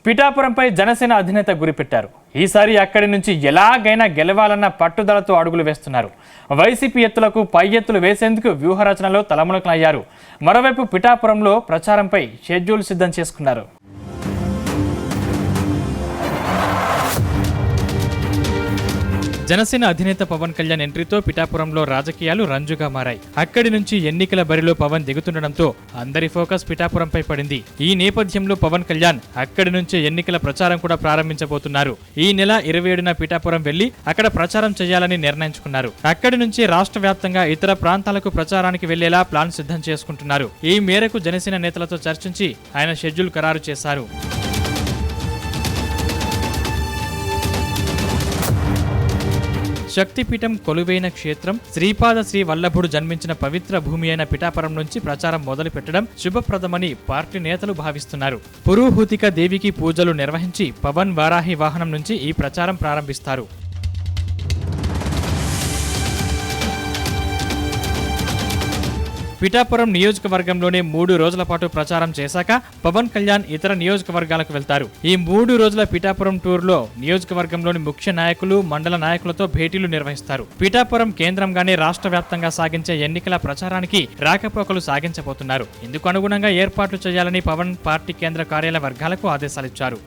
పిఠాపురంపై జనసేన అధినేత గురిపెట్టారు. ఈసారి అక్కడి నుంచి ఎలాగైనా గెలవాలన్న పట్టుదలతో అడుగులు వేస్తున్నారు. వైసీపీ ఎత్తులకు పై ఎత్తులు వేసేందుకు వ్యూహరచనలో తలమునకలయ్యారు. మరోవైపు పిఠాపురంలో ప్రచారంపై షెడ్యూల్ సిద్ధం చేసుకున్నారు. జనసేన అధినేత పవన్ కళ్యాణ్ ఎంట్రీతో పిఠాపురంలో రాజకీయాలు రంజుగా మారాయి. అక్కడి నుంచి ఎన్నికల బరిలో పవన్ దిగుతుండటంతో అందరి ఫోకస్ పిఠాపురంపై పడింది. ఈ నేపథ్యంలో పవన్ కళ్యాణ్ అక్కడి నుంచి ఎన్నికల ప్రచారం కూడా ప్రారంభించబోతున్నారు. ఈ నెల 27న పిఠాపురం వెళ్లి అక్కడ ప్రచారం చేయాలని నిర్ణయించుకున్నారు. అక్కడి నుంచి రాష్ట్ర వ్యాప్తంగా ఇతర ప్రాంతాలకు ప్రచారానికి వెళ్లేలా ప్లాన్ సిద్ధం చేసుకుంటున్నారు. ఈ మేరకు జనసేన నేతలతో చర్చించి ఆయన షెడ్యూల్ ఖరారు చేశారు. శక్తిపీఠం కొలువైన క్షేత్రం, శ్రీపాద శ్రీ వల్లభుడు జన్మించిన పవిత్ర భూమి అయిన పిఠాపురం నుంచి ప్రచారం మొదలు పెట్టడం శుభప్రదమని పార్టీ నేతలు భావిస్తున్నారు. పురోహూతిక దేవికి పూజలు నిర్వహించి పవన్ వారాహి వాహనం నుంచి ఈ ప్రచారం ప్రారంభిస్తారు. పిఠాపురం నియోజకవర్గంలోనే 3 రోజుల పాటు ప్రచారం చేశాక పవన్ కళ్యాణ్ ఇతర నియోజకవర్గాలకు వెళ్తారు. ఈ 3 రోజుల పిఠాపురం టూర్లో నియోజకవర్గంలోని ముఖ్య నాయకులు, మండల నాయకులతో భేటీలు నిర్వహిస్తారు. పిఠాపురం కేంద్రంగానే రాష్ట్ర వ్యాప్తంగా సాగించే ఎన్నికల ప్రచారానికి రాకపోకలు సాగించబోతున్నారు. ఇందుకు అనుగుణంగా ఏర్పాట్లు చేయాలని పవన్ పార్టీ కేంద్ర కార్యాలయ వర్గాలకు ఆదేశాలిచ్చారు.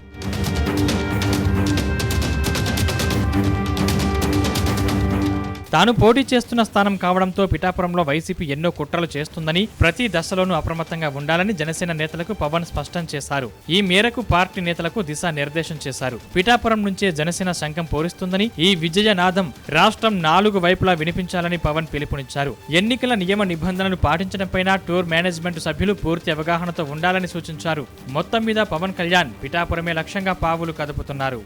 తాను పోటీ చేస్తున్న స్థానం కావడంతో పిఠాపురంలో వైసీపీ ఎన్నో కుట్రలు చేస్తుందని, ప్రతి దశలోనూ అప్రమత్తంగా ఉండాలని జనసేన నేతలకు పవన్ స్పష్టం చేశారు. ఈ మేరకు పార్టీ నేతలకు దిశానిర్దేశం చేశారు. పిఠాపురం నుంచే జనసేన శంఖం పూరిస్తుందని, ఈ విజయనాదం రాష్ట్రం 4 వైపులా వినిపించాలని పవన్ పిలుపునిచ్చారు. ఎన్నికల నియమ నిబంధనలు పాటించడంపైన టూర్ మేనేజ్మెంట్ సభ్యులు పూర్తి అవగాహనతో ఉండాలని సూచించారు. మొత్తం మీద పవన్ కళ్యాణ్ పిఠాపురమే లక్ష్యంగా పావులు కదుపుతున్నారు.